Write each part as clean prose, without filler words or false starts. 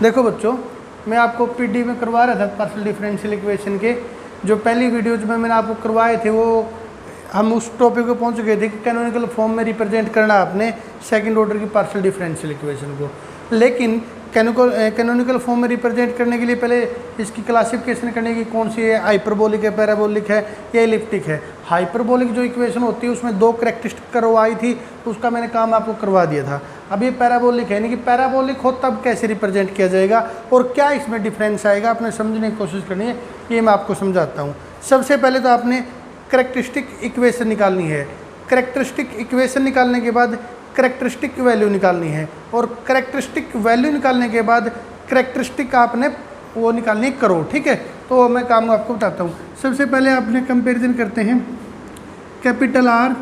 देखो बच्चों, मैं आपको पीडी में करवा रहा था पार्शियल डिफरेंशियल इक्वेशन के जो पहली वीडियोज में मैंने आपको करवाए थे, वो हम उस टॉपिक पे पहुंच गए थे कि कैनोनिकल फॉर्म में रिप्रेजेंट करना आपने सेकंड ऑर्डर की पार्शियल डिफरेंशियल इक्वेशन को। लेकिन कैनोनिकल फॉर्म में रिप्रेजेंट करने के लिए पहले इसकी क्लासिफिकेशन करने की कौन सी है, हाइपरबोलिक है, पैराबोलिक है या एलिप्टिक है। हाइपरबोलिक जो इक्वेशन होती है उसमें दो कैरेक्टरिस्टिक करवाई थी, उसका मैंने काम आपको करवा दिया था। अब ये पैराबोलिक है, यानी कि पैराबोलिक हो तब कैसे रिप्रेजेंट किया जाएगा और क्या इसमें डिफरेंस आएगा, आपने समझने की कोशिश करनी है, ये मैं आपको समझाता हूँ। सबसे पहले तो आपने कैरेक्टरिस्टिक इक्वेशन निकालनी है। कैरेक्टरिस्टिक इक्वेशन निकालने के बाद कैरेक्टरिस्टिक वैल्यू निकालनी है और कैरेक्टरिस्टिक वैल्यू निकालने के बाद कैरेक्टरिस्टिक आपने वो निकालनी करो, ठीक है। तो मैं काम आपको बताता हूँ। सबसे पहले आपने कंपैरिजन करते हैं। कैपिटल आर,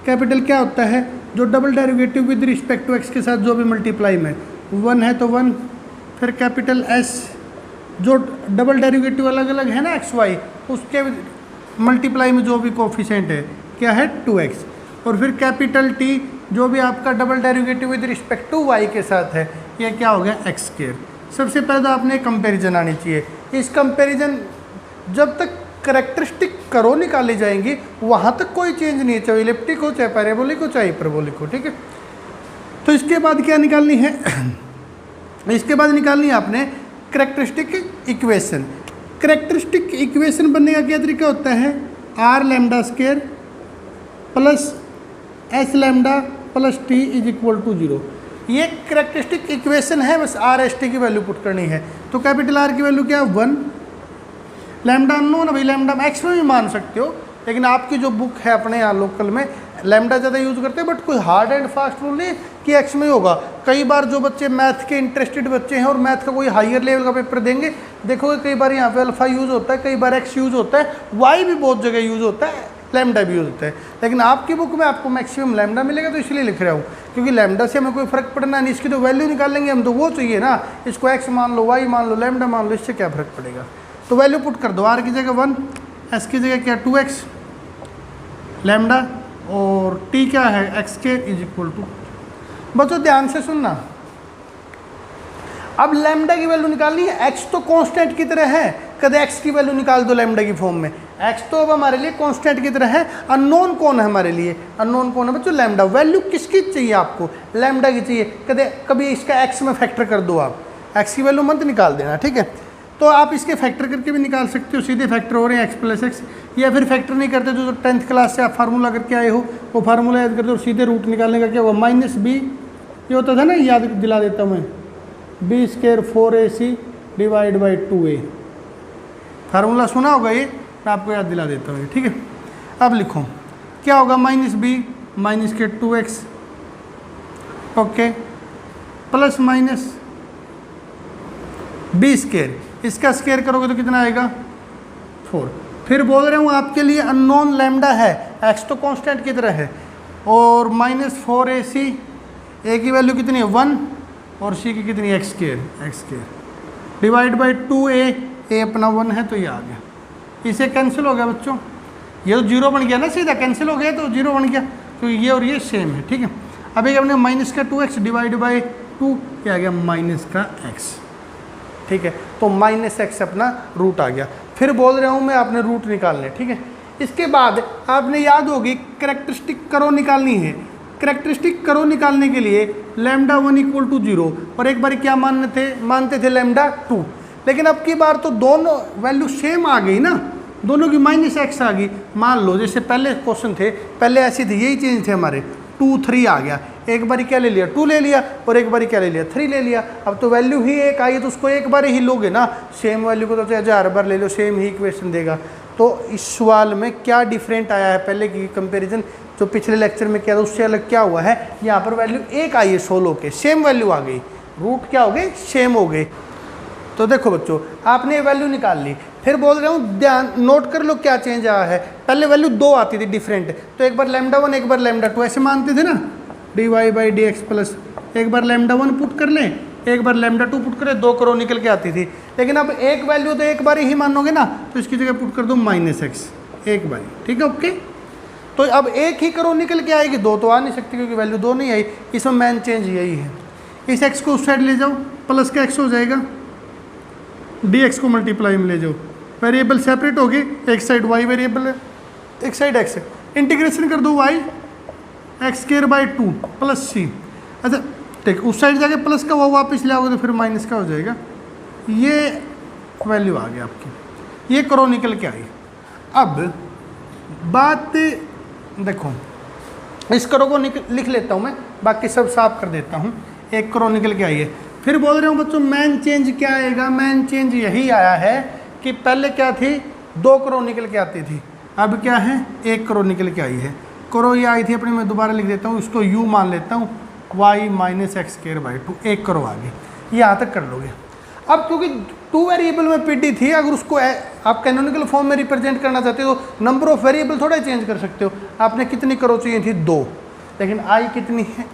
कैपिटल क्या होता है, जो double derivative with respect to x के साथ जो भी मल्टीप्लाई में 1 है तो 1। फिर कैपिटल एस, जो डबल डेरिवेटिव अलग अलग है ना एक्स वाई, उसके मल्टीप्लाई में जो भी कोफिशिएंट है क्या है 2x। और फिर कैपिटल टी, जो भी आपका double derivative with respect to y के साथ है, ये क्या हो गया एक्स स्क्वायर। सबसे पहले तो आपने कंपैरिजन आनी चाहिए। इस कंपैरिजन जब तक कैरेक्टरिस्टिक करो निकाली जाएंगी वहाँ तक कोई चेंज नहीं है, चाहे इलिप्टिक हो, चाहे पैराबोलिक हो, चाहे हाइपरबोलिक हो, ठीक है। तो इसके बाद क्या निकालनी है इसके बाद निकालनी है आपने कैरेक्टरिस्टिक इक्वेशन। कैरेक्टरिस्टिक इक्वेशन बनने का क्या तरीका होता है, R lambda square plus S lambda plus T is equal to 0। ये कैरेक्टरिस्टिक इक्वेशन है, बस आर एस टी की वैल्यू पुट करनी है। तो कैपिटल आर की वैल्यू क्या है 1। लैम्डा अननोन है भाई, लैम्डा एक्स में भी मान सकते हो, लेकिन आपकी जो बुक है अपने यहाँ लोकल में लैम्डा ज़्यादा यूज़ करते हैं, बट कोई हार्ड एंड फास्ट रूल नहीं कि एक्स में ही होगा। कई बार जो बच्चे मैथ के इंटरेस्टेड बच्चे हैं और मैथ का कोई हायर लेवल का पेपर देंगे, देखोगे कई बार यहाँ पे अल्फा यूज़ होता है, कई बार एक्स यूज़ होता है, वाई भी बहुत जगह यूज़ होता है, लैम्डा भी यूज़ होता है। लेकिन आपकी बुक में आपको मैक्सिमम लैम्डा मिलेगा, तो इसलिए लिख रहा हूँ क्योंकि लैम्डा से हमें कोई फर्क पड़ना नहीं। इसकी तो वैल्यू निकालेंगे हम, तो वो चाहिए ना, इसको एक्स मान लो, वाई मान लो, लैम्डा मान लो, इससे क्या फ़र्क पड़ेगा। तो वैल्यू पुट कर दो, आर की जगह 1, एस की जगह क्या 2x लैम्डा और टी क्या है एक्स के इज इक्वल टू। बच्चों ध्यान से सुनना, अब लैम्डा की वैल्यू निकालनी है। एक्स तो कांस्टेंट की तरह है, कदे एक्स की वैल्यू निकाल दो लैम्डा की फॉर्म में। एक्स तो अब हमारे लिए कांस्टेंट की तरह है, अननोन कौन है हमारे लिए, अननोन कौन है बच्चों, लैम्डा। वैल्यू किसकी चाहिए आपको, लैम्डा की चाहिए। कदे कभी इसका एक्स में फैक्टर कर दो, आप एक्स की वैल्यू मत निकाल देना, ठीक है। तो आप इसके फैक्टर करके भी निकाल सकते हो, सीधे फैक्टर हो रहे हैं एक्स प्लस एक्स, या फिर फैक्टर नहीं करते जो 10th क्लास से आप फार्मूला करके आए हो, वो फार्मूला याद करते हो और सीधे रूट निकालने का क्या हुआ -b, ये होता था ना, याद दिला देता हूँ मैं, b square 4ac divide by 2a। Formula सुना होगा ये, मैं आपको याद दिला देता हूँ, ठीक है। अब लिखो क्या होगा, -b माइनस के 2x, okay, plus minus b square, इसका स्क्वायर करोगे तो कितना आएगा 4। फिर बोल रहा हूँ आपके लिए अननोन लैम्डा है, x तो कांस्टेंट की तरह है, और -4ac, a की वैल्यू कितनी है 1 और c की कितनी है x square divide by 2a, a अपना 1 है तो ये आ गया। इसे कैंसिल हो गया बच्चों, ये तो 0 बन गया ना, सीधा कैंसिल हो गया तो 0 बन गया, तो ये और ये सेम है, ठीक है। अब एक अपने माइनस का 2x डिवाइड बाई 2 क्या आ गया माइनस का x, ठीक है। तो -x अपना रूट आ गया। फिर बोल रहा हूँ मैं आपने रूट निकालने, ठीक है। इसके बाद आपने याद होगी कैरेक्टरिस्टिक करो निकालनी है। कैरेक्टरिस्टिक करो निकालने के लिए लैम्डा 1 इक्वल टू 0, और एक बार क्या मानते थे लैम्डा 2, लेकिन अब की बार तो दोनों वैल्यू सेम आ गई ना, दोनों की -x आ गई। मान लो जैसे पहले क्वेश्चन थे, पहले ऐसे थे, यही चेंज थे हमारे, 2 3 आ गया, एक बारी क्या ले लिया 2 ले लिया, और एक बारी क्या ले लिया 3 ले लिया। अब तो वैल्यू ही एक आई है तो उसको एक बार ही लोगे ना, सेम वैल्यू को तो चाहे 1000 बार ले लो, सेम ही इक्वेशन देगा। तो इस सवाल में क्या डिफरेंट आया है पहले की कंपैरिजन जो पिछले लेक्चर में किया था उससे अलग क्या हुआ है, यहाँ पर वैल्यू एक आई है 16 के, सेम वैल्यू आ गई, रूट क्या हो गए सेम हो गए। तो देखो बच्चों आपने वैल्यू निकाल ली, फिर बोल रहा हूँ ध्यान नोट कर लो क्या चेंज आया है। पहले वैल्यू 2 आती थी डिफरेंट, तो एक बार लैम्डा 1 एक बार लैम्डा 2 ऐसे मानते थे ना, dy/dx प्लस एक बार लैम्डा 1 पुट कर लें, एक बार लैम्डा 2 पुट करें, 2 करो निकल के आती थी। लेकिन अब एक वैल्यू तो एक बार ही मानोगे ना, तो इसकी जगह पुट कर दो -x एक बार, ठीक है, ओके। तो अब एक ही करो निकल के आएगी, 2 तो आ नहीं सकती क्योंकि वैल्यू 2 नहीं आई। इसमें मेन चेंज यही है। इस x को उस साइड ले जाओ, प्लस का x हो जाएगा, dx को मल्टीप्लाई में ले जाओ, वेरिएबल सेपरेट हो गए, एक साइड y वेरिएबल है, एक साइड x है, इंटीग्रेशन कर दो y x square by 2 plus c। अच्छा ठीक, उस साइड जाके प्लस का वो वापस ले आओगे तो फिर माइनस का हो जाएगा। ये वैल्यू आ गई आपकी, ये करो निकल के आई। अब बात देखो, इस करो को लिख लेता हूँ मैं, बाकी सब साफ कर देता हूँ। एक करो निकल के आई है। फिर बोल रहे हूँ बच्चों मेन चेंज क्या आएगा? मेन चेंज यही आया है कि पहले क्या थी, 2 करो निकल के आती थी, अब क्या है 1 करो निकल के आई है। करो ये आई थी अपनी, मैं दोबारा लिख देता हूँ, इसको u मान लेता हूँ, y minus x square by 2, 1 करो आ गई। यहाँ तक कर लोगे। अब क्योंकि 2 वेरिएबल में पीडी थी, अगर उसको आप कैनोनिकल फॉर्म में रिप्रेजेंट करना चाहते हो तो नंबर ऑफ वेरिएबल थोड़ा चेंज कर सकते हो। आपने कितनी करो चाहिए थी? 2, लेकिन आई कितनी है?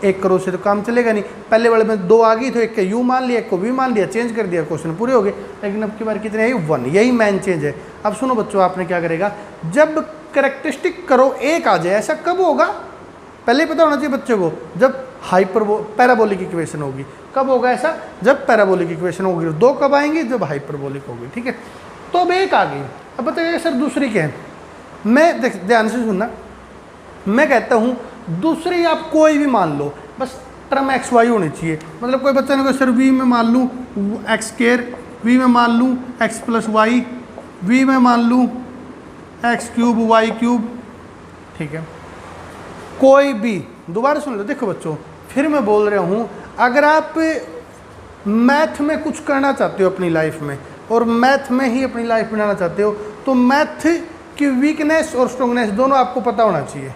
1 करो से तो काम चलेगा नहीं। पहले वाले में 2 आ गई तो 1 का u मान लिया, 1 को v मान लिया, चेंज कर दिया, क्वेश्चन पूरे हो गए। लेकिन अब की बार कितने है? 1। यही मेन चेंज है। अब सुनो बच्चों, आपने क्या करेगा, जब कैरेक्टरिस्टिक करो 1 आ जाए, ऐसा कब होगा पहले ही पता होना चाहिए बच्चों को, जब पैराबोलिक इक्वेशन होगी। कब होगा ऐसा? जब पैराबोलिक इक्वेशन होगी। 2 कब आएंगी? जब हाइपरबोलिक होगी। ठीक है, तो अब 1 आ गई। अब बताइए सर दूसरी क्या है? मैं ध्यान से सुनना, मैं कहता हूँ दूसरी आप कोई भी मान लो, बस टर्म एक्स वाई होनी चाहिए। मतलब कोई बच्चा ने कहा सर वी में मान लूँ एक्स स्क्वायर, वी में मान लूँ एक्स प्लस वाई, वी में मान लूँ एक्स क्यूब वाई क्यूब। ठीक है, कोई भी, दोबारा सुन लो। देखो बच्चों, फिर मैं बोल रहा हूँ, अगर आप मैथ में कुछ करना चाहते हो अपनी लाइफ में, और मैथ में ही अपनी लाइफ बनाना चाहते हो, तो मैथ की वीकनेस और स्ट्रॉन्गनेस दोनों आपको पता होना चाहिए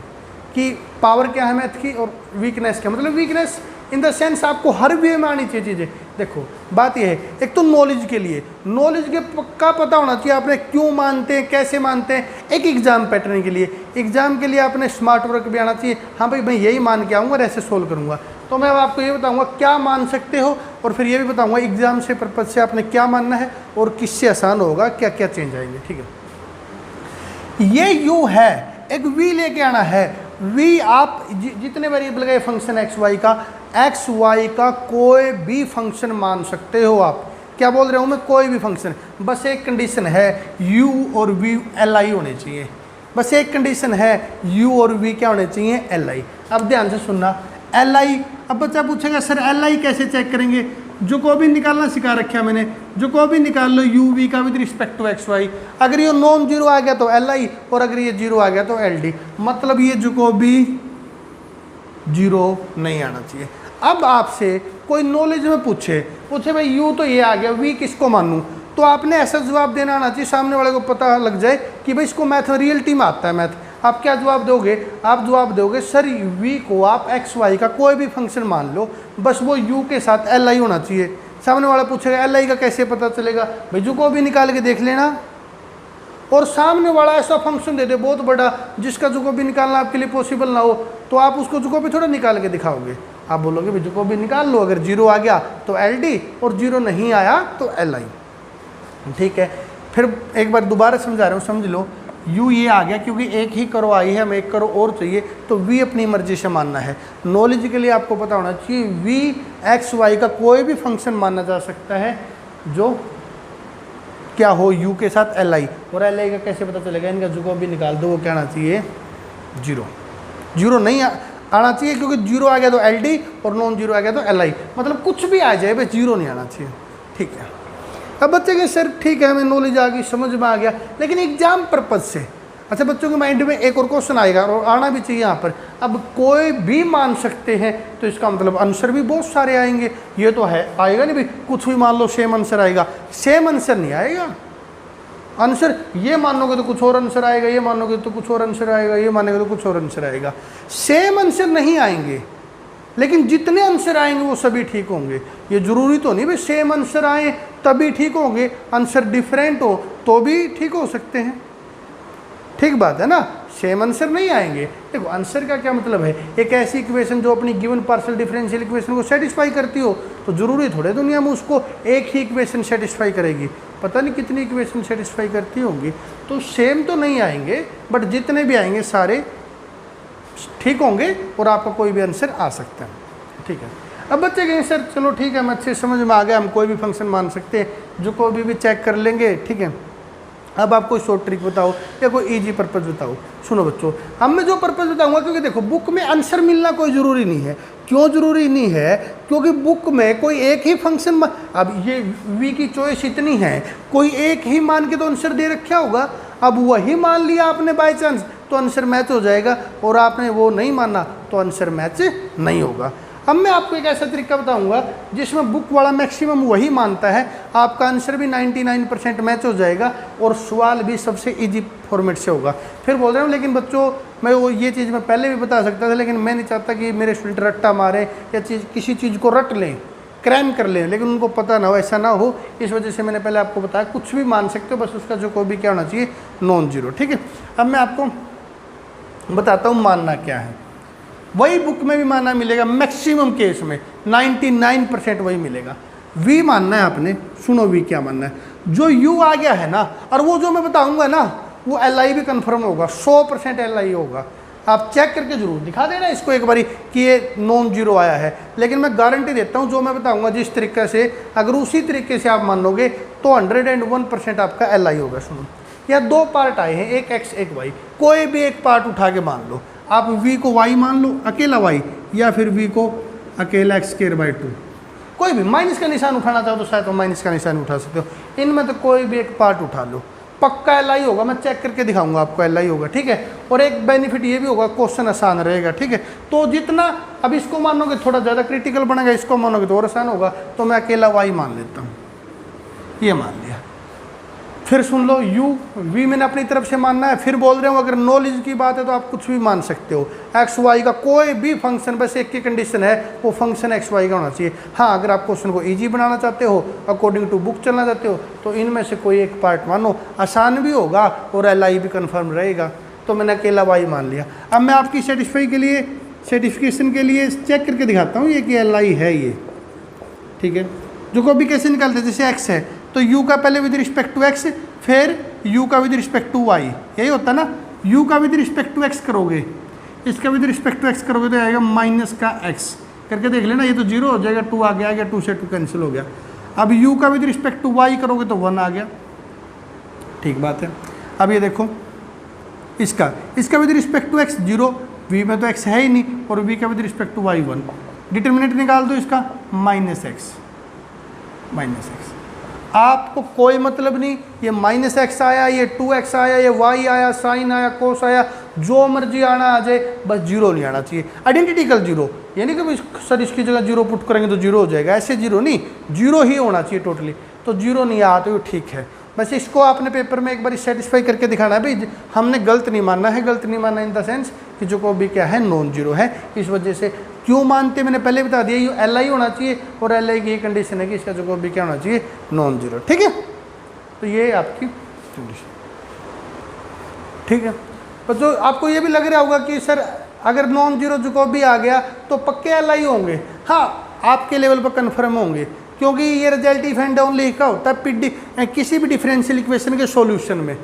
कि पावर क्या है मैथ की और वीकनेस क्या। मतलब वीकनेस इन द सेंस आपको हर वे में आनी चाहिए चीज़ें। देखो बात यह है, एक तो नॉलेज के लिए, नॉलेज के का पता होना चाहिए आपने क्यों मानते हैं, कैसे मानते हैं। एक एग्जाम पैटर्न के लिए, एग्जाम के लिए आपने स्मार्ट वर्क भी आना चाहिए। हाँ भाई मैं यही मान के आऊँगा और ऐसे सोल्व करूँगा। तो मैं अब आपको ये बताऊँगा क्या मान सकते हो, और फिर ये भी बताऊँगा एग्जाम से पर्पज से आपने क्या मानना है और किससे आसान होगा, क्या क्या चेंज आएंगे। ठीक है, ये यू है, एक वी लेके आना है। वी आप जितने वेरिएबल का ये फंक्शन एक्स वाई का कोई भी फंक्शन मान सकते हो। आप क्या बोल रहे हो? मैं कोई भी फंक्शन, बस एक कंडीशन है u और v li होने चाहिए। बस एक कंडीशन है u और v क्या होने चाहिए? li। अब ध्यान से सुनना, li। अब बच्चा पूछेगा सर li कैसे चेक करेंगे? जो को भी निकालना सिखा रखा मैंने, जो को भी निकाल लो u v का with respect to x y. अगर ये नॉन जीरो आ गया तो li, और अगर ये जीरो आ गया तो ld। मतलब ये जो को भी जीरो नहीं आना चाहिए। अब आपसे कोई नॉलेज में पूछे भाई u तो ये आ गया, v किसको मानूं, तो आपने ऐसा जवाब देना आना चाहिए सामने वाले को पता लग जाए कि भाई इसको मैथ रियलिटी में आता है मैथ। आप क्या जवाब दोगे? आप जवाब दोगे सर v को आप एक्स वाई का कोई भी फंक्शन मान लो, बस वो u के साथ li होना चाहिए। सामने वाला पूछेगा li का कैसे पता चलेगा? भाई जो को भी निकाल के देख लेना, और सामने वाला ऐसा फंक्शन दे दे बहुत बड़ा जिसका जो को भी निकालना आपके लिए पॉसिबल ना हो, तो आप उसको जो को भी थोड़ा निकाल के दिखाओगे। आप बोलोगे भाई जो को भी निकाल लो, अगर जीरो आ गया तो ld और जीरो नहीं आया तो li। ठीक है, फिर एक बार दोबारा समझा रहा हूँ, समझ लो। u ये आ गया क्योंकि एक ही करो आई है, हमें एक करो और चाहिए, तो v अपनी मर्जी से मानना है। नॉलेज के लिए आपको पता होना चाहिए v एक्स वाई का कोई भी फंक्शन माना जा सकता है जो क्या हो u के साथ li। और li का कैसे पता चलेगा? इनका जो को भी निकाल दो, वो क्या आना चाहिए? जीरो। जीरो नहीं आना चाहिए क्योंकि जीरो आ गया तो ld और नॉन जीरो आ गया तो li। मतलब कुछ भी आ जाए, बस जीरो नहीं आना चाहिए। ठीक है, अब बच्चे के सर ठीक है हमें नॉलेज आ गई, समझ में आ गया, लेकिन एग्जाम पर्पज से, अच्छा बच्चों के माइंड में एक और क्वेश्चन आएगा और आना भी चाहिए यहाँ पर। अब कोई भी मान सकते हैं तो इसका मतलब आंसर भी बहुत सारे आएंगे। ये तो है आएगा नहीं भाई कुछ भी मान लो सेम आंसर आएगा, सेम आंसर नहीं आएगा। आंसर ये मानोगे तो कुछ और आंसर आएगा, ये मानोगे तो कुछ और आंसर आएगा, ये मानोगे तो कुछ और आंसर आएगा। सेम आंसर नहीं आएंगे, लेकिन जितने आंसर आएंगे वो सभी ठीक होंगे। ये जरूरी तो नहीं भाई सेम आंसर आए तभी ठीक होंगे, आंसर डिफरेंट हो तो भी ठीक हो सकते हैं। ठीक बात है ना, सेम आंसर नहीं आएंगे। देखो आंसर का क्या मतलब है? एक ऐसी इक्वेशन जो अपनी गिवन पार्शियल डिफरेंशियल इक्वेशन को सेटिस्फाई करती हो, तो जरूरी थोड़े दुनिया में उसको एक ही इक्वेशन सेटिस्फाई करेगी, पता नहीं कितनी इक्वेशन सेटिस्फाई करती होंगी। तो सेम तो नहीं आएंगे, बट जितने भी आएंगे सारे ठीक होंगे और आपका कोई भी आंसर आ सकता है। ठीक है, अब बच्चे कहेंगे सर चलो ठीक है, हम अच्छे समझ में आ गया, हम कोई भी फंक्शन मान सकते हैं, जो कोई भी चेक कर लेंगे, ठीक है। अब आप कोई शॉर्ट ट्रिक बताओ या कोई इजी पर्पज़ बताओ। सुनो बच्चों, अब मैं जो पर्पज़ बताऊंगा, क्योंकि देखो बुक में आंसर मिलना कोई ज़रूरी नहीं है। क्यों ज़रूरी नहीं है? क्योंकि बुक में कोई एक ही फंक्शन, अब ये वी की चॉइस इतनी है, कोई एक ही मान के तो आंसर दे रखा होगा। अब वही मान लिया आपने बाई चांस तो आंसर मैच हो जाएगा, और आपने वो नहीं माना तो आंसर मैच नहीं होगा। अब मैं आपको एक ऐसा तरीका बताऊंगा जिसमें बुक वाला मैक्सिमम वही मानता है, आपका आंसर भी 99% मैच हो जाएगा और सवाल भी सबसे इजी फॉर्मेट से होगा। फिर बोल रहा हूँ लेकिन बच्चों, मैं वो ये चीज़ मैं पहले भी बता सकता था, लेकिन मैं नहीं चाहता कि मेरे स्टूडेंट रट्टा मारें या किसी चीज़ को रट लें, क्रैम कर लें, लेकिन उनको पता ना हो, ऐसा ना हो। इस वजह से मैंने पहले आपको बताया कुछ भी मान सकते हो, बस उसका जो कोई भी क्या होना चाहिए, नॉन जीरो। ठीक है, अब मैं आपको बताता हूँ मानना क्या है। वही बुक में भी मानना मिलेगा, मैक्सिमम केस में 99% वही मिलेगा। वी मानना है आपने, सुनो वी क्या मानना है, जो यू आ गया है ना, और वो जो मैं बताऊंगा ना, वो एल आई भी कन्फर्म होगा, 100% एल आई होगा। आप चेक करके जरूर दिखा देना इसको एक बारी कि ये नॉन जीरो आया है, लेकिन मैं गारंटी देता हूँ जो मैं बताऊंगा जिस तरीके से, अगर उसी तरीके से आप मान लोगे तो 101% आपका एल आई होगा। सुनो, या दो पार्ट आए हैं, एक एक्स एक वाई, कोई भी एक पार्ट उठा के मान लो। आप v को y मान लो, अकेला y, या फिर v को अकेला x²/2, कोई भी माइनस का निशान उठाना चाहो तो शायद तो माइनस का निशान उठा सकते हो। इनमें तो कोई भी एक पार्ट उठा लो, पक्का एल आई होगा। मैं चेक करके दिखाऊंगा आपको, एल आई होगा। ठीक है, और एक बेनिफिट ये भी होगा, क्वेश्चन आसान रहेगा। ठीक है, तो जितना अब इसको मानोगे थोड़ा ज़्यादा क्रिटिकल बनेगा, इसको मानोगे तो और आसान होगा। तो मैं अकेला y मान लेता हूँ, ये मान लिया। फिर सुन लो, u v मैंने अपनी तरफ से मानना है। फिर बोल रहे हो अगर नॉलेज की बात है तो आप कुछ भी मान सकते हो, एक्स वाई का कोई भी फंक्शन, बस एक की कंडीशन है, वो फंक्शन एक्स वाई का होना चाहिए। हाँ, अगर आप क्वेश्चन को इजी बनाना चाहते हो, अकॉर्डिंग टू बुक चलना चाहते हो, तो इनमें से कोई एक पार्ट मानो, आसान भी होगा और एल आई भी कन्फर्म रहेगा। तो मैंने अकेला वाई मान लिया। अब मैं आपकी सेटिस्फिकेशन के लिए चेक करके दिखाता हूँ ये कि एल आई है ये। ठीक है, जो को भी कैसे निकालते हैं, जैसे एक्स है तो u का पहले विद रिस्पेक्ट टू x, फिर u का विद रिस्पेक्ट टू y, यही होता ना। u का विद रिस्पेक्ट टू x करोगे, इसका विद रिस्पेक्ट टू x करोगे तो आएगा माइनस का x, करके देख लेना, ये तो जीरो हो जाएगा, 2 आ गया, 2 से 2 कैंसिल हो गया। अब u का विद रिस्पेक्ट टू y करोगे तो 1 आ गया, ठीक बात है। अब ये देखो इसका with respect to x 0, v में तो x है ही नहीं, और v का with respect to y 1। Determinant निकाल दो इसका, माइनस एक्स। आपको कोई मतलब नहीं, ये माइनस एक्स आया, ये 2x आया, ये y आया, साइन आया, कोस आया, जो मर्जी आना आ जाए, बस जीरो नहीं आना चाहिए। आइडेंटिकल जीरो, यानी कि सर इसकी जगह जीरो पुट करेंगे तो जीरो हो जाएगा, ऐसे जीरो नहीं, जीरो ही होना चाहिए टोटली। तो जीरो नहीं आया तो ठीक है, बस इसको आपने पेपर में एक बार सेटिस्फाई करके दिखाना है भाई, हमने गलत नहीं मानना है। गलत नहीं मानना इन द सेंस कि जो को भी क्या है, नॉन जीरो है। इस वजह से क्यों मानते मैंने पहले बता दिया, ये एल आई होना चाहिए, और एल आई की ये कंडीशन है कि इसका जो को भी क्या होना चाहिए, नॉन जीरो। ठीक है, तो ये आपकी कंडीशन। ठीक है, तो जो आपको ये भी लग रहा होगा कि सर अगर नॉन जीरो जो को भी आ गया तो पक्के एल आई होंगे। हाँ, आपके लेवल पर कन्फर्म होंगे, क्योंकि ये रिजल्ट इफ एंड ओनली का होता है किसी भी डिफरेंशियल इक्वेशन के सॉल्यूशन में।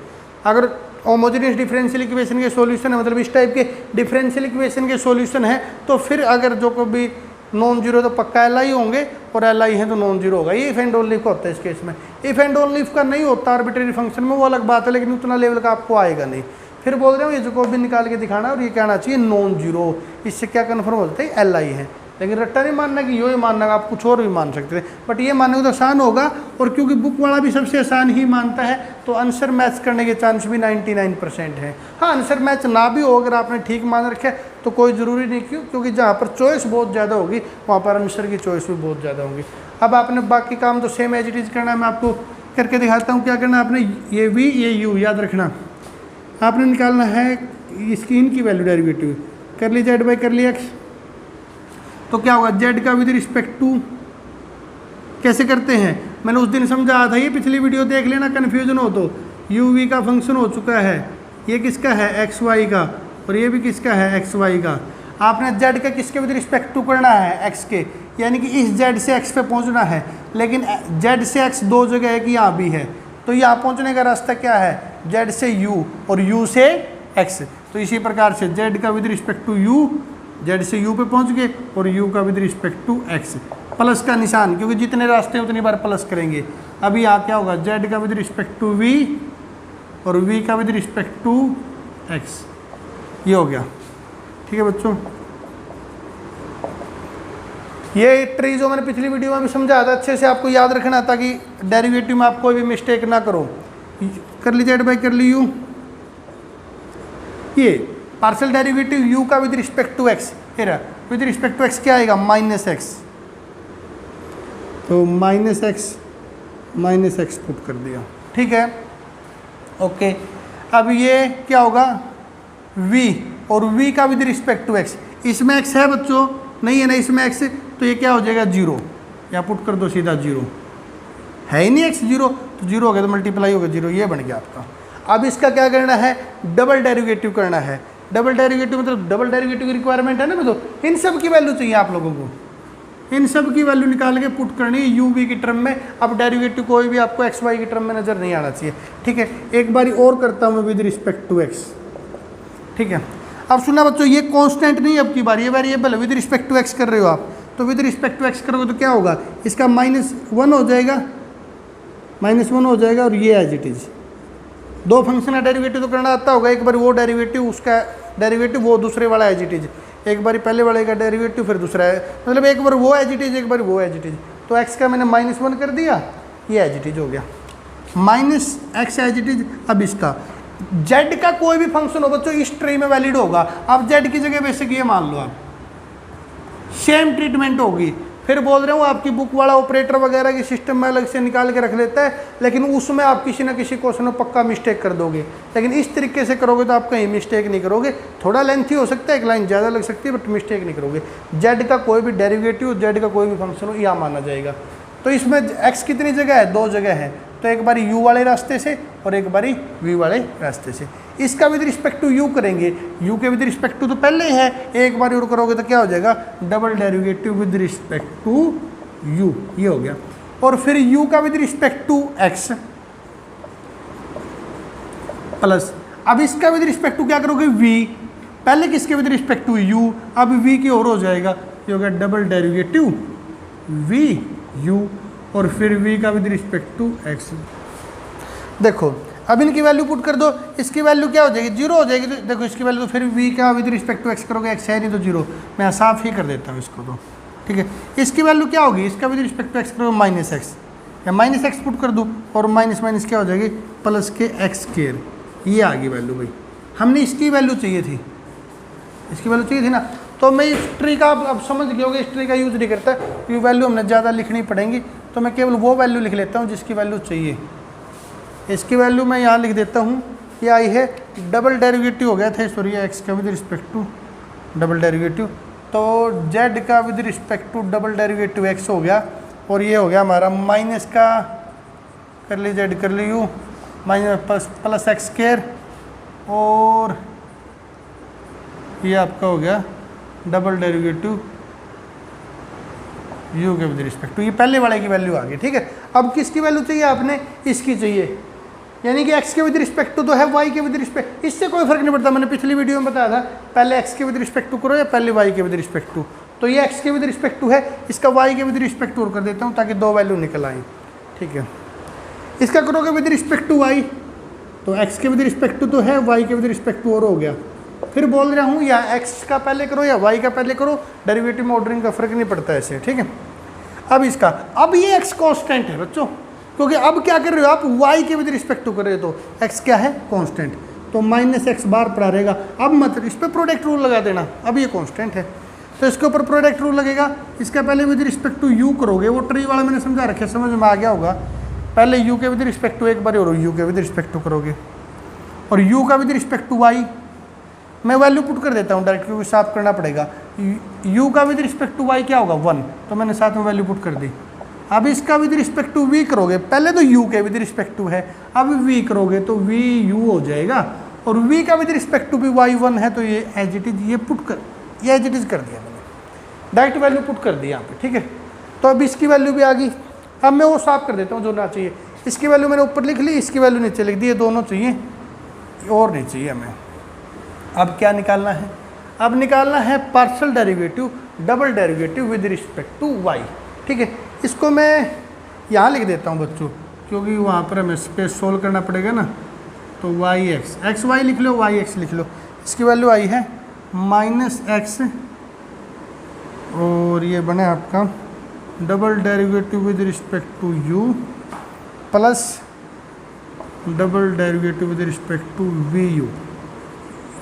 अगर होमोजेनियस डिफरेंशियल इक्वेशन के सॉल्यूशन है, मतलब इस टाइप के डिफरेंशियल इक्वेशन के सॉल्यूशन है, तो फिर अगर जो को भी नॉन जीरो तो पक्का एल आई होंगे, और एल आई है तो नॉन जीरो होगा। ये इफ एंड ओनली का होता है इस केस में। इफ एंड ओनली का नहीं होता आर्बिट्रेरी फंक्शन में, वो अलग बात है, लेकिन उतना लेवल का आपको आएगा नहीं। फिर बोल रहे हो ये जो को भी निकाल के दिखाना, और ये कहना चाहिए नॉन जीरो। इससे क्या कन्फर्म हो जाता है, एल आई है। लेकिन रट्टा नहीं मानना कि यो ही मानना, आप कुछ और भी मान सकते थे, बट ये मानने को तो आसान होगा। और क्योंकि बुक वाला भी सबसे आसान ही मानता है, तो आंसर मैच करने के चांस भी 99% है। हाँ, आंसर मैच ना भी हो, अगर आपने ठीक मान रखा है तो कोई ज़रूरी नहीं, क्योंकि जहाँ पर चॉइस बहुत ज़्यादा होगी वहाँ पर आंसर की चॉइस भी बहुत ज़्यादा होगी। अब आपने बाकी काम तो सेम एज इट इज़ करना है। मैं आपको करके दिखाता हूँ क्या करना है। आपने ये वी ये यू याद रखना, आपने निकालना है इसकी इनकी वैल्यू डेरिवेटिव, कर ली जेड बाई कर ली एक्स, तो क्या होगा, जेड का विद रिस्पेक्ट टू कैसे करते हैं, मैंने उस दिन समझाया था, ये पिछली वीडियो देख लेना, कन्फ्यूजन हो तो। यू वी का फंक्शन हो चुका है, ये किसका है, एक्स वाई का, और ये भी किसका है, एक्स वाई का। आपने जेड का किसके विद रिस्पेक्ट टू करना है, एक्स के, यानी कि इस जेड से एक्स पे पहुंचना है। लेकिन जेड से एक्स दो जगह है कि यहाँ भी है, तो यहाँ पहुँचने का रास्ता क्या है, जेड से यू और यू से एक्स। तो इसी प्रकार से जेड का with respect to you Z से यू पे पहुंच गए और यू का with respect to x, plus का निशान, क्योंकि जितने रास्ते हैं उतनी बार प्लस करेंगे। अभी यहाँ क्या होगा, जेड का विद रिस्पेक्ट टू वी और वी का विद रिस्पेक्ट टू एक्स, ये हो गया। ठीक है बच्चों, ये ट्री जो मैंने पिछली वीडियो में भी समझाया था, अच्छे से आपको याद रखना ताकि डेरिवेटिव में आप कोई भी मिस्टेक ना करो। कर ली जेड बाई कर ली यू, ये पार्शियल डेरिवेटिव यू का with respect to x, with respect to x क्या आएगा, माइनस एक्स, तो माइनस एक्स पुट कर दिया। ठीक है, ओके। अब ये क्या होगा, v और v का विद रिस्पेक्ट टू x, इसमें x है बच्चों, नहीं है ना इसमें x, तो ये क्या हो जाएगा 0, या पुट कर दो सीधा 0, है ही नहीं x 0, तो 0 हो गया तो मल्टीप्लाई हो गया 0, ये बन गया आपका। अब इसका क्या करना है, डबल डेरिवेटिव करना है। डबल डेरिवेटिव मतलब डबल डेरिवेटिव की रिक्वायरमेंट है ना बच्चों, इन सब की वैल्यू चाहिए आप लोगों को, इन सब की वैल्यू निकाल के पुट करनी है यू वी की टर्म में। अब डेरिवेटिव कोई भी आपको एक्स वाई की टर्म में नजर नहीं आना चाहिए। ठीक है, एक बारी और करता हूँ विद रिस्पेक्ट टू एक्स। ठीक है, अब सुनना बच्चों, ये कांस्टेंट नहीं, अब की बार ये वेरिएबल है, विद रिस्पेक्ट टू एक्स कर रहे हो आप, तो विद रिस्पेक्ट टू एक्स करोगे तो क्या होगा, इसका -1 हो जाएगा, -1 हो जाएगा, और ये एज इट इज। दो फंक्शन का डेरिवेटिव तो करना आता होगा, एक बार वो डेरिवेटिव, उसका डेरिवेटिव, वो दूसरे वाला एज इट इज, एक बार पहले वाले का डेरिवेटिव फिर दूसरा है, मतलब एक बार वो एज इट इज, एक बार वो एज इट इज। तो एक्स का मैंने -1 कर दिया, ये एज इट इज हो गया, -x एज इट इज। अब इसका z का कोई भी फंक्शन हो बच्चों इस ट्री में वैलिड होगा। अब z की जगह बेसिक ये मान लो आप, सेम ट्रीटमेंट होगी। फिर बोल रहे हूँ आपकी बुक वाला ऑपरेटर वगैरह की सिस्टम में अलग से निकाल के रख लेता है, लेकिन उसमें आप किसी ना किसी क्वेश्चन में पक्का मिस्टेक कर दोगे, लेकिन इस तरीके से करोगे तो आप कहीं मिस्टेक नहीं करोगे। थोड़ा लेंथी हो सकता है, एक लाइन ज़्यादा लग सकती है, बट मिस्टेक नहीं करोगे। जेड का कोई भी डेरिवेटिव, जेड का कोई भी फंक्शन हो, यह माना जाएगा। तो इसमें एक्स कितनी जगह है, 2 जगह है, तो एक बारी यू वाले रास्ते से और एक बारी वी वाले रास्ते से। इसका विद रिस्पेक्ट टू यू करेंगे, यू के विद रिस्पेक्ट टू तो पहले ही है, एक बार और करोगे तो क्या हो जाएगा, double derivative with respect to u, ये हो गया। और फिर यू का with respect to x plus, अब इसका विद रिस्पेक्ट टू क्या करोगे, वी, पहले किसके विद रिस्पेक्ट टू यू, अब वी की और हो जाएगा, ये हो गया डबल डेरिवेटिव वी यू, और फिर v का विद रिस्पेक्ट टू x। देखो अब इनकी वैल्यू पुट कर दो, इसकी वैल्यू क्या हो जाएगी, 0 हो जाएगी। तो देखो इसकी वैल्यू, तो फिर v का विद रिस्पेक्ट टू x करोगे, x है नहीं तो 0, मैं साफ ही कर देता हूँ इसको। तो ठीक है, इसकी वैल्यू क्या होगी, इसका विद रिस्पेक्ट टू x करोगे -x, या -x पुट कर दूँ, और माइनस माइनस क्या हो जाएगी, प्लस के x², ये आ गई वैल्यू। भाई हमने इसकी वैल्यू चाहिए थी, इसकी वैल्यू चाहिए थी ना, तो मैं इस ट्री का अब समझ गए होगे, इस ट्री का यूज़ नहीं करता, क्योंकि वैल्यू हमने ज़्यादा लिखनी पड़ेंगी, तो मैं केवल वो वैल्यू लिख लेता हूँ जिसकी वैल्यू चाहिए। इसकी वैल्यू मैं यहाँ लिख देता हूँ, ये आई है, डबल डेरिवेटिव हो गया था, सॉरी, एक्स का with respect to double derivative, तो जेड का with respect to double derivative x हो गया, और ये हो गया हमारा माइनस का कर ली जेड कर ली यू, माइनस प्लस x², और ये आपका हो गया डबल डेरिवेटिव यू के विद रिस्पेक्ट टू, ये पहले वाले की वैल्यू आ गई। ठीक है, अब किसकी वैल्यू चाहिए आपने, इसकी चाहिए, यानी कि x के विद रिस्पेक्ट टू तो है, y के विद रिस्पेक्ट, इससे कोई फर्क नहीं पड़ता। मैंने पिछली वीडियो में बताया था, पहले x के विद रिस्पेक्ट टू करो या पहले y के विद रिस्पेक्ट टू, तो ये x के विद रिस्पेक्ट टू है, इसका y के विद रिस्पेक्ट टू कर देता हूँ ताकि 2 वैल्यू निकल आए। ठीक है, इसका करोगे विद रिस्पेक्ट टू y, तो x के विद रिस्पेक्ट टू तो है, y के विद रिस्पेक्ट टू और हो गया। फिर बोल रहा हूँ या x का पहले करो या y का पहले करो, डेरिवेटिव में ऑर्डरिंग का फर्क नहीं पड़ता ऐसे। ठीक है, अब इसका, अब ये x कांस्टेंट है बच्चों, क्योंकि अब क्या कर रहे हो आप, y के विद रिस्पेक्ट टू कर रहे हो, तो x क्या है, कांस्टेंट, तो -x बार पड़ा रहेगा। अब मत इस पर प्रोडक्ट रूल लगा देना, अब ये कांस्टेंट है तो इसके ऊपर प्रोडक्ट रूल लगेगा। इसका पहले विद रिस्पेक्ट टू u करोगे, वो ट्री वाला मैंने समझा रखा है, समझ में आ गया होगा। पहले u के विद रिस्पेक्ट टू एक बार और u के विद रिस्पेक्ट टू करोगे, और u का विद रिस्पेक्ट टू y, मैं वैल्यू पुट कर देता हूँ डायरेक्ट, क्योंकि साफ करना पड़ेगा। u का विद रिस्पेक्ट टू y क्या होगा, 1, तो मैंने साथ में वैल्यू पुट कर दी। अब इसका विद रिस्पेक्ट टू v करोगे, पहले तो u के विद रिस्पेक्ट टू है, अब v करोगे तो v u हो जाएगा, और v का विद रिस्पेक्ट टू भी y1 है, तो ये एज इट इज, ये पुट कर, ये एज इट इज कर दिया मैंने, डायरेक्ट वैल्यू पुट कर दी यहाँ पे। ठीक है, तो अब इसकी वैल्यू भी आ गई। अब मैं वो साफ कर देता हूँ जो ना चाहिए, इसकी वैल्यू मैंने ऊपर लिख ली, इसकी वैल्यू नीचे लिख दी, ये दोनों चाहिए और नहीं चाहिए हमें। अब क्या निकालना है, अब निकालना है partial derivative double derivative with respect to y. ठीक है, इसको मैं यहाँ लिख देता हूँ बच्चों, क्योंकि वहाँ पर हमें स्पेस सोल्व करना पड़ेगा ना। तो वाई एक्स, एक्स वाई लिख लो, वाई एक्स लिख लो। इसकी वैल्यू आई है -x, और ये बने आपका double derivative with respect to u plus double derivative with respect to vu।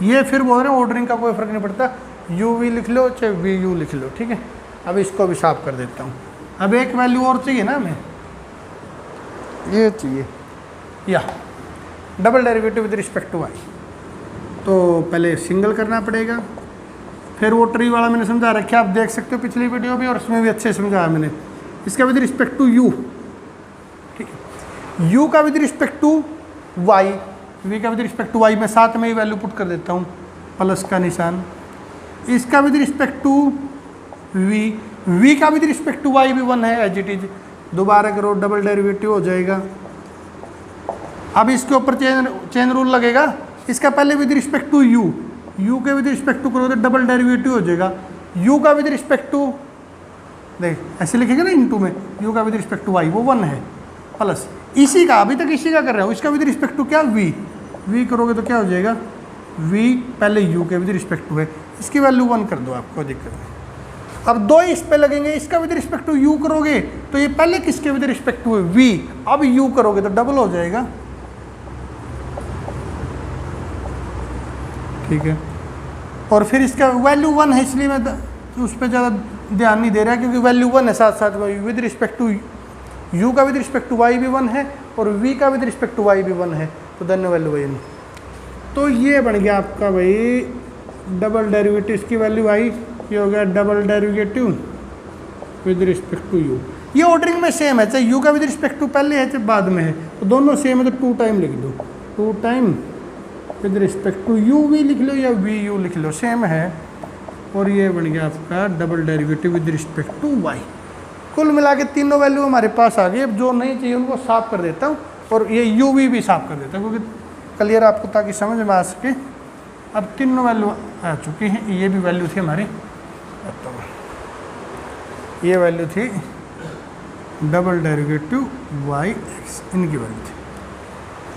ये फिर बोल रहे हैं ऑर्डरिंग का कोई फ़र्क नहीं पड़ता, uv लिख लो चाहे vu लिख लो। ठीक है, अब इसको भी साफ कर देता हूँ। अब एक वैल्यू और चाहिए ना हमें, ये चाहिए या double derivative with respect to y। तो पहले सिंगल करना पड़ेगा, फिर वो ट्री वाला मैंने समझा रखा, आप देख सकते हो पिछली वीडियो भी, और उसमें भी अच्छे समझाया मैंने। इसका विद रिस्पेक्ट टू u, ठीक है, u का with respect to y, v का विद रिस्पेक्ट टू y, मैं साथ में ही वैल्यू पुट कर देता हूँ, प्लस का निशान। इसका with respect to v, v का विद रिस्पेक्ट टू y भी 1 है एज इट इज, दोबारा करो डबल डेरिवेटिव हो जाएगा। अब इसके ऊपर चेन रूल लगेगा, इसका पहले with respect to u, u के विद रिस्पेक्ट टू करो तो डबल डेरिवेटिव हो जाएगा। u का विद रिस्पेक्ट टू, देख ऐसे लिखेंगे ना इनटू में, u का विद रिस्पेक्ट टू y वो 1 है, प्लस इसी का, अभी तक इसी का कर रहा हूँ, इसका विद रिस्पेक्ट टू क्या v, v करोगे तो क्या हो जाएगा v, पहले u के विद रिस्पेक्ट टू है, इसकी वैल्यू 1 कर दो, आपको दिक्कत नहीं। अब दो इस पे लगेंगे, इसका विद रिस्पेक्ट टू u करोगे तो ये पहले किसके विद रिस्पेक्ट टू है v, अब u करोगे तो डबल हो जाएगा। ठीक है, और फिर इसका वैल्यू 1 है, इसलिए मैं उस पर ज़्यादा ध्यान नहीं दे रहा, क्योंकि वैल्यू 1 है, साथ साथ में विद रिस्पेक्ट टू u का विद रिस्पेक्ट टू y भी 1 है और v का विद रिस्पेक्ट टू y भी 1 है, तो दोनों वैल्यू वही नहीं। तो ये बन गया आपका भाई डबल डेरिवेटिव, इसकी वैल्यू आई, ये हो गया double derivative with respect to u। ये ऑर्डरिंग में सेम है, चाहे u का विद रिस्पेक्ट टू पहले है चाहे बाद में है, तो दोनों सेम है, तो 2 टाइम लिख दो, 2 time with respect to u v लिख लो या vu लिख लो, सेम है। और ये बन गया आपका double derivative with respect to y। कुल मिला के तीनों वैल्यू हमारे पास आ गई। अब जो नहीं चाहिए उनको साफ कर देता हूँ, और ये u v भी साफ कर देता हूँ, क्योंकि क्लियर आपको ताकि समझ में आ सके। अब तीनों वैल्यू आ चुकी हैं, ये भी वैल्यू थी हमारी, ये वैल्यू थी डबल डेरिवेटिव y x, इनकी वैल्यू थी।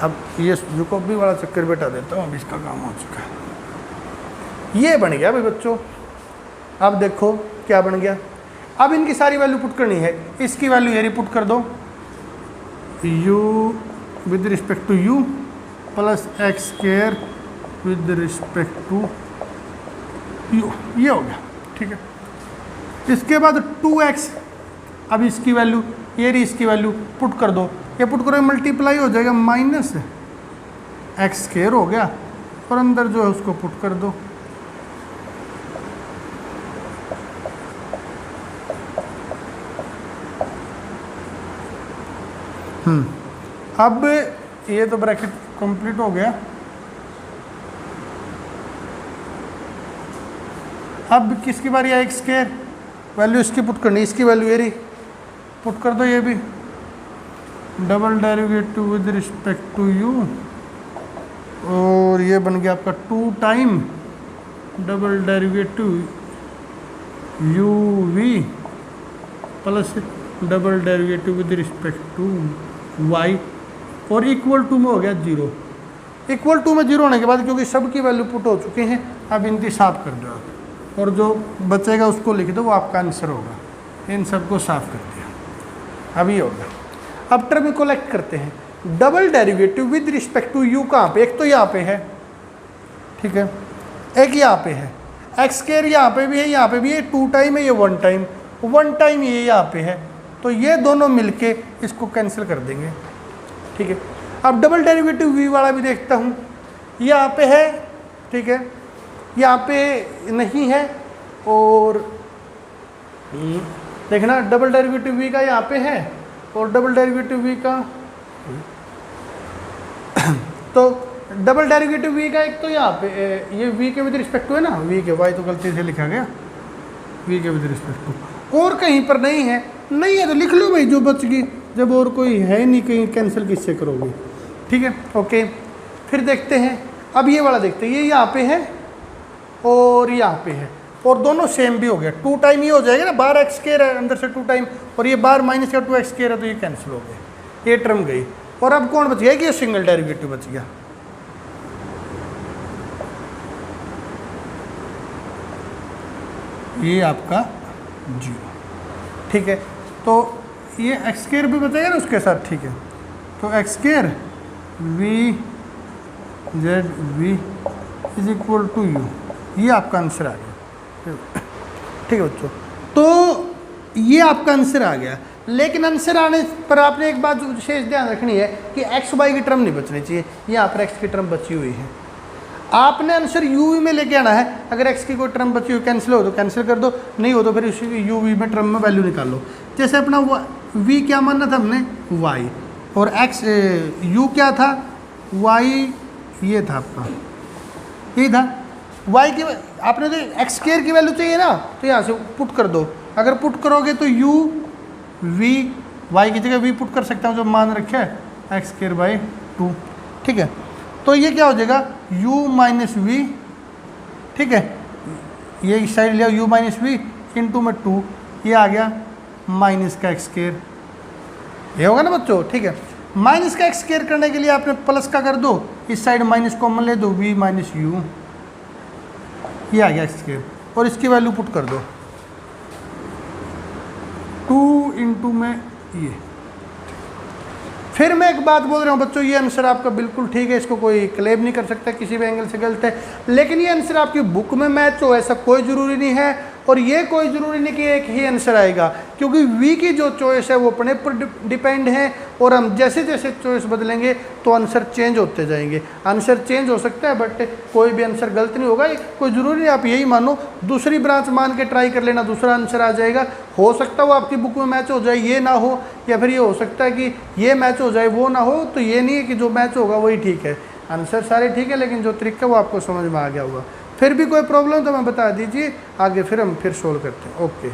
अब ये रुको भी वाला चक्कर बैठा देता हूँ, अब इसका काम हो चुका है। ये बन गया भाई बच्चों, अब देखो क्या बन गया। अब इनकी सारी वैल्यू पुट करनी है, इसकी वैल्यू ये पुट कर दो, u with respect to u plus x square with respect to u, ये हो गया। ठीक है, इसके बाद 2x, अब इसकी वैल्यू ये रही, इसकी वैल्यू पुट कर दो, ये पुट करो मल्टीप्लाई हो जाएगा, माइनस एक्स स्क्वायर हो गया, और अंदर जो है उसको पुट कर दो। अब ये तो ब्रैकेट कंप्लीट हो गया। अब किसकी बारी है, एक्स स्क्वायर, वैल्यू इसकी पुट करनी, इसकी वैल्यू ये रही, पुट कर दो ये भी, double derivative with respect to u, और ये बन गया आपका 2 time double derivative uv plus double derivative with respect to y, और इक्वल टू में हो गया 0। इक्वल टू में 0 होने के बाद, क्योंकि सब की वैल्यू पुट हो चुकी हैं, अब इनकी साफ कर दो आप, और जो बचेगा उसको लिख दो, वो आपका आंसर होगा। इन सबको साफ कर दिया, अब ये होगा। अब टर्म कलेक्ट करते हैं, double derivative with respect to u कहाँ पे, एक तो यहाँ पे है, ठीक है, एक यहाँ पे है, एक्स स्क्वायर यहाँ पे भी है, यहाँ पे भी है, 2 टाइम है, ये 1 टाइम, 1 टाइम ये यहाँ पे है, तो ये दोनों मिलके इसको कैंसिल कर देंगे। ठीक है, अब डबल डेरिवेटिव v वाला भी देखता हूँ, यहाँ पे है, ठीक है, यहाँ पे नहीं है, और देखना डबल डेरिवेटिव v का यहाँ पे है, और डबल डेरिवेटिव v का तो डबल डेरिवेटिव v का एक तो यहाँ पे ये v के विद रिस्पेक्ट टू है ना, v के, y तो गलती से लिखा गया, v के विद रिस्पेक्ट टू, और कहीं पर नहीं है, नहीं है तो लिख लो भाई, जो बच गई, जब और कोई है नहीं, कहीं कैंसिल किससे करोगे। ठीक है, ओके, फिर देखते हैं, अब ये वाला देखते हैं, ये यहाँ पे है, और यहाँ पे है, और दोनों सेम भी हो गया, 2 टाइम ये हो जाएगा ना, बार एक्स स्क्वायर है अंदर से 2 टाइम, और ये बार माइनस का 2x स्क्वायर है, तो ये कैंसिल हो गया, ये टर्म गई। और अब कौन बच गया कि ये सिंगल डेरिवेटिव बच गया। ये आपका 0, ठीक है। तो ये एक्स स्क्वायर भी बचेगा ना उसके साथ, ठीक है। तो x square v z v is equal to u, ये आपका आंसर आ गया, ठीक है बच्चों। तो ये आपका आंसर आ गया, लेकिन आंसर आने पर आपने एक बात विशेष ध्यान रखनी है कि एक्स वाई की टर्म नहीं बचनी चाहिए, यहाँ पर एक्स की टर्म बची हुई है। आपने आंसर यू वी में लेके आना है, अगर एक्स की कोई टर्म बची हुई कैंसिल हो तो कैंसिल कर दो, नहीं हो तो फिर उसी यू वी में टर्म में वैल्यू निकाल लो। जैसे अपना वी क्या मानना था हमने, वाई, और एक्स यू क्या था, वाई, ये था आपका, यही था वाई की। आपने तो एक्स स्क्वायर की वैल्यू चाहिए ना, तो यहाँ से पुट कर दो, अगर पुट करोगे तो यू वी, वाई की जगह वी पुट कर सकता हूँ जो मान रखा है एक्स स्क्वायर बाई 2, ठीक है। तो ये क्या हो जाएगा u माइनस वी, ठीक है, ये इस साइड लिया u माइनस वी इंटू में 2, ये आ गया माइनस का एक्स स्क्वायर, ये होगा ना बच्चों, ठीक है। माइनस का एक्स स्क्वायर करने के लिए आपने प्लस का कर दो, इस साइड माइनस कॉमन ले दो, v माइनस यू, ये आ गया एक्स स्क्वायर, और इसकी वैल्यू पुट कर दो 2 इंटू में ये। फिर मैं एक बात बोल रहा हूँ बच्चों, ये आंसर आपका बिल्कुल ठीक है, इसको कोई क्लेम नहीं कर सकता किसी भी एंगल से गलत है, लेकिन ये आंसर आपकी बुक में मैच हो ऐसा कोई ज़रूरी नहीं है, और ये कोई ज़रूरी नहीं कि एक ही आंसर आएगा, क्योंकि वी की जो चॉइस है वो अपने पर डिपेंड है, और हम जैसे जैसे चॉइस बदलेंगे तो आंसर चेंज होते जाएंगे। आंसर चेंज हो सकता है बट कोई भी आंसर गलत नहीं होगा, कोई ज़रूरी नहीं आप यही मानो, दूसरी ब्रांच मान के ट्राई कर लेना, दूसरा आंसर आ जाएगा। हो सकता है वो आपकी बुक में मैच हो जाए, ये ना हो, या फिर ये हो सकता है कि ये मैच हो जाए वो ना हो, तो ये नहीं है कि जो मैच होगा वही ठीक है। आंसर सारे ठीक है, लेकिन जो तरीका वो आपको समझ में आ गया होगा। फिर भी कोई प्रॉब्लम तो मैं बता दीजिए, आगे फिर हम फिर सोल्व करते हैं। ओके।